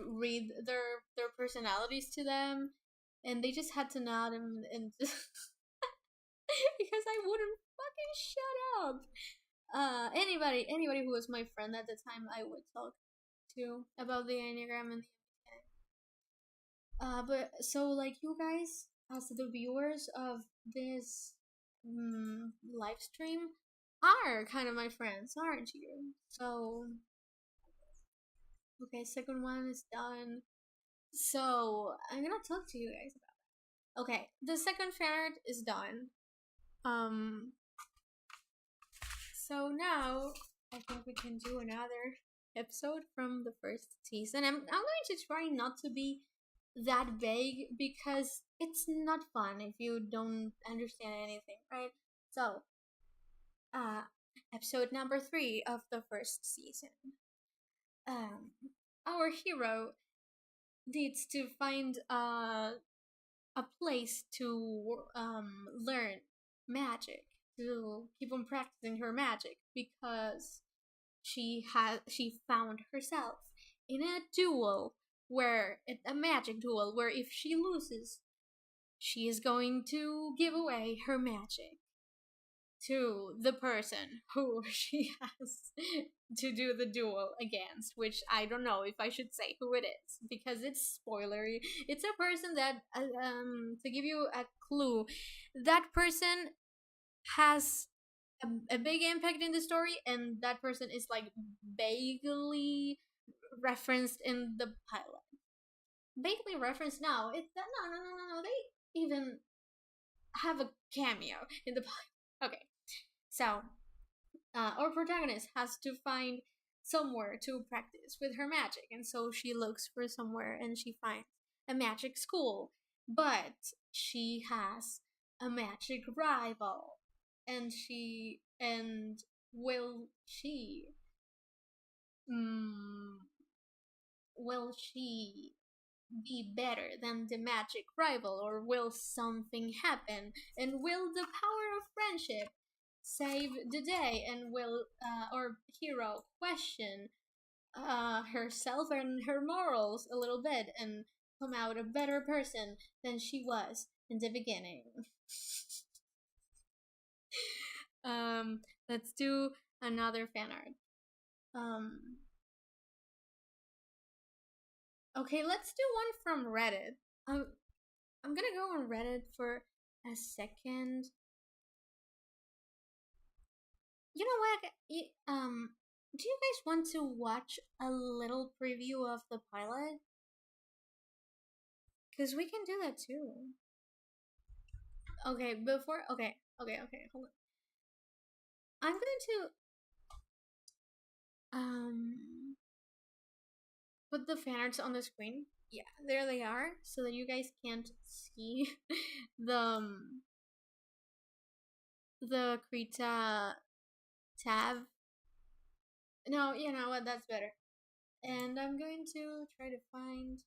read their personalities to them, and they just had to nod and just because I wouldn't fucking shut up. Anybody who was my friend at the time, I would talk to about the Enneagram and the but so like you guys as the viewers of this live stream are kind of my friends, aren't you? So okay, second one is done. So I'm gonna talk to you guys about it. Okay, the second fan art is done. Um, so now I think we can do another episode from the first season. I'm going to try not to be that vague because it's not fun if you don't understand anything, right? So, uh, episode number 3 of the first season. Um, our hero needs to find a place to learn magic, to keep on practicing her magic because she found herself in a duel where a magic duel where if she loses, she is going to give away her magic to the person who she has to do the duel against, which I don't know if I should say who it is because it's spoilery. It's a person that to give you a clue, that person has a big impact in the story, and that person is like vaguely referenced in the pilot. Vaguely referenced now. It's no. They even have a cameo in the pilot. Okay, so our protagonist has to find somewhere to practice with her magic, and so she looks for somewhere, and she finds a magic school, but she has a magic rival, and will she mm, will she be better than the magic rival, or will something happen? And will the power of friendship save the day? And will our hero question herself and her morals a little bit and come out a better person than she was in the beginning? Let's do another fan art. Okay, let's do one from Reddit. I'm gonna go on Reddit for a second. You know what? Do you guys want to watch a little preview of the pilot? Because we can do that too. Okay, okay, hold on. I'm going to put the fan arts on the screen. Yeah, there they are, so that you guys can't see the Krita tab. No, you know what? That's better. And I'm going to try to find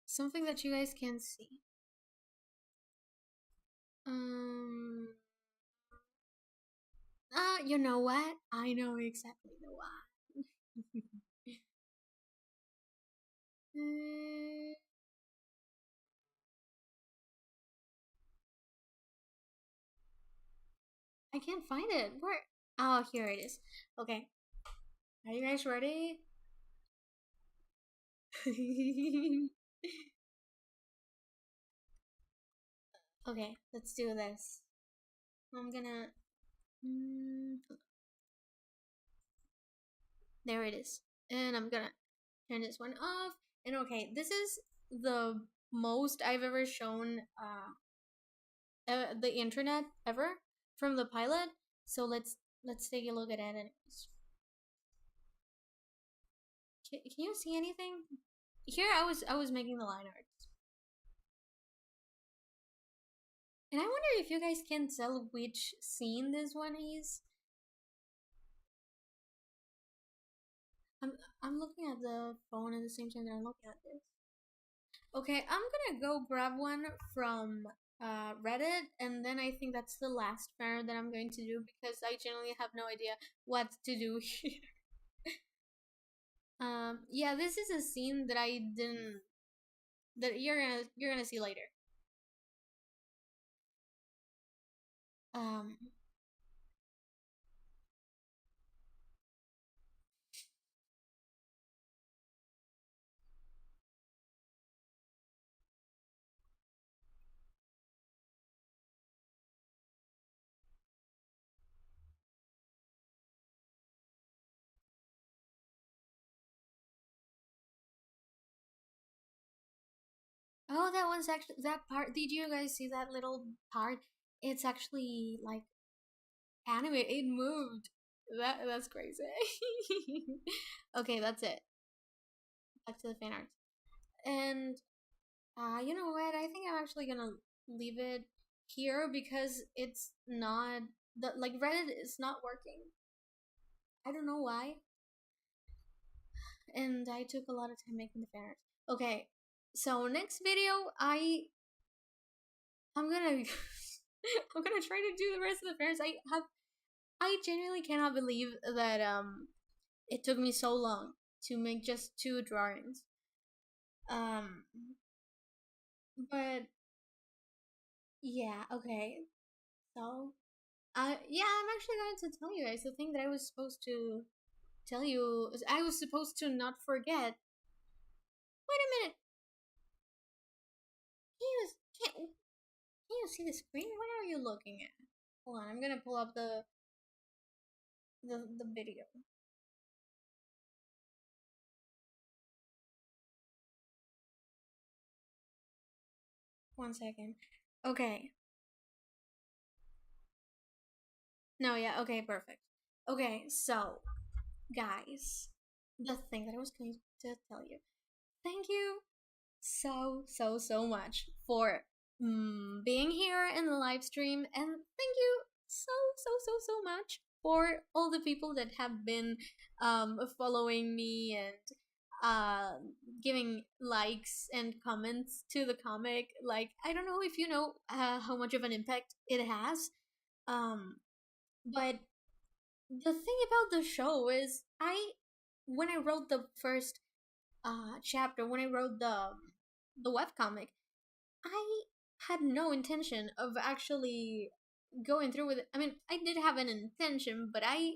something that you guys can see. You know what? I know exactly the one. I can't find it. Where? Oh, here it is. Okay. Are you guys ready? Okay, let's do this. I'm gonna. There it is. And I'm gonna turn this one off. And okay, this is the most I've ever shown the internet ever from the pilot. So let's take a look at it. Anyways. Can you see anything? Here I was making the line arts. And I wonder if you guys can tell which scene this one is. I'm looking at the phone at the same time that I'm looking at this. Okay, I'm gonna go grab one from Reddit, and then I think that's the last fair that I'm going to do because I generally have no idea what to do here. Yeah, this is a scene that I didn't that you're gonna see later. Um, oh, that one's actually that part. Did you guys see that little part? It's actually like anime. It moved. That's crazy. Okay, that's it. Back to the fan art. And you know what? I think I'm actually gonna leave it here because it's not the like Reddit is not working. I don't know why. And I took a lot of time making the fan art. Okay, so next video I'm gonna I'm gonna try to do the rest of the fan arts. I genuinely cannot believe that it took me so long to make just 2 drawings. Um, but yeah, okay. So, yeah, I'm actually going to tell you guys the thing that I was supposed to tell you. I was supposed to not forget. Wait a minute. Can you can you see the screen? What are you looking at? Hold on, I'm gonna pull up the video. One second. Okay. No, yeah. Okay, perfect. Okay, so guys, the thing that I was going to tell you. Thank you so much for being here in the live stream, and thank you so much for all the people that have been following me and giving likes and comments to the comic. Like, I don't know if you know how much of an impact it has, but the thing about the show is when I wrote the first chapter, when I wrote the webcomic, I had no intention of actually going through with it. I mean, I did have an intention, but I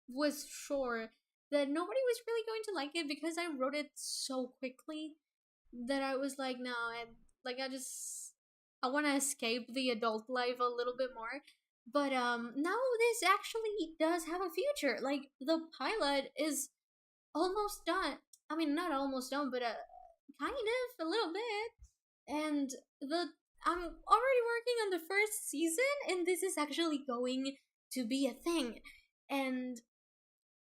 was sure that nobody was really going to like it because I wrote it so quickly that I was like, no, I want to escape the adult life a little bit more. But now this actually does have a future. Like, the pilot is almost done. I mean, not almost done, but kind of a little bit. And I'm already working on the first season, and this is actually going to be a thing. And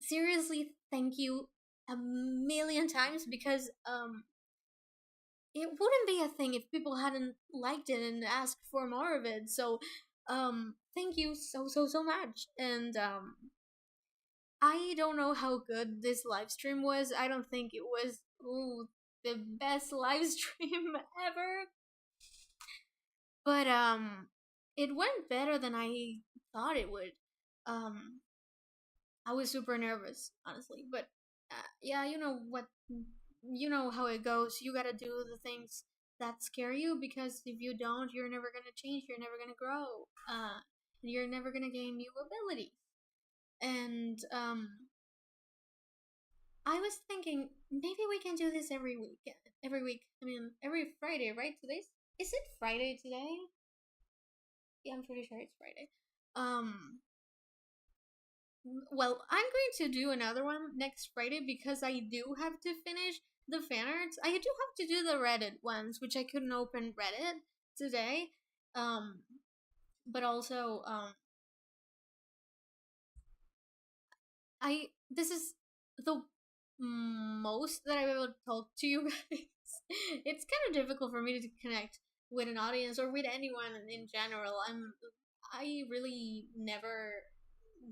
seriously, thank you a million times because it wouldn't be a thing if people hadn't liked it and asked for more of it. So thank you so much. And I don't know how good this live stream was. I don't think it was the best live stream ever. But it went better than I thought it would. I was super nervous, honestly, but yeah, you know how it goes. You gotta do the things that scare you because if you don't, you're never gonna change. You're never gonna grow. You're never gonna gain new abilities. And I was thinking maybe we can do this every week. Every week. I mean, every Friday, right? Is it Friday today? Yeah, I'm pretty sure it's Friday. Um, well, I'm going to do another one next Friday because I do have to finish the fan arts. I do have to do the Reddit ones, which I couldn't open Reddit today. Um, but also, this is the most that I've ever talked to you guys. It's kind of difficult for me to connect with an audience or with anyone in general. I really never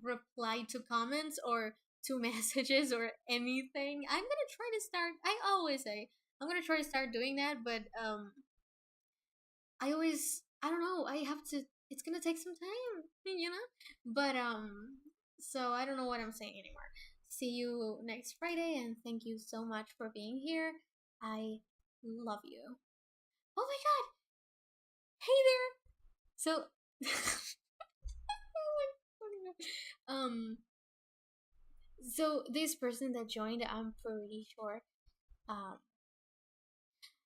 reply to comments or to messages or anything. I'm gonna try to start. I always say I'm gonna try to start doing that, but I don't know. I have to. It's gonna take some time, you know. But so I don't know what I'm saying anymore. See you next Friday, and thank you so much for being here. I love you. Oh my god! Hey there. So, um, so this person that joined, I'm pretty sure. Um,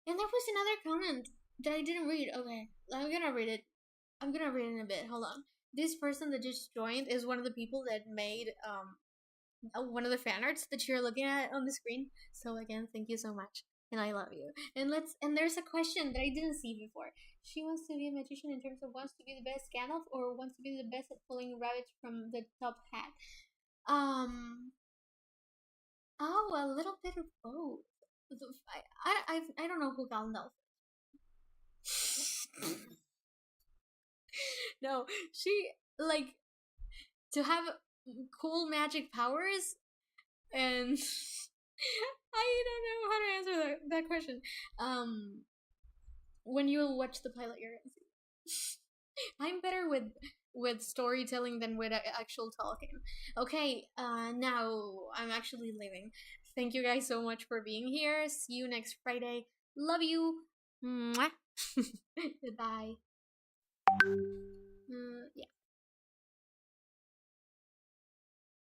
and there was another comment that I didn't read. Okay, I'm gonna read it. I'm gonna read it in a bit. Hold on. This person that just joined is one of the people that made one of the fan arts that you're looking at on the screen. So again, thank you so much, and I love you. And there's a question that I didn't see before. She wants to be a magician in terms of wants to be the best Gandalf or wants to be the best at pulling rabbits from the top hat. Um. Oh, a little bit of both. I don't know who Gandalf. No, she like to have cool magic powers, and I don't know how to answer that question. When you watch the pilot, you're gonna see. I'm better with storytelling than with actual talking. Okay, now I'm actually leaving. Thank you guys so much for being here. See you next Friday. Love you. Mwah. Goodbye. Yeah.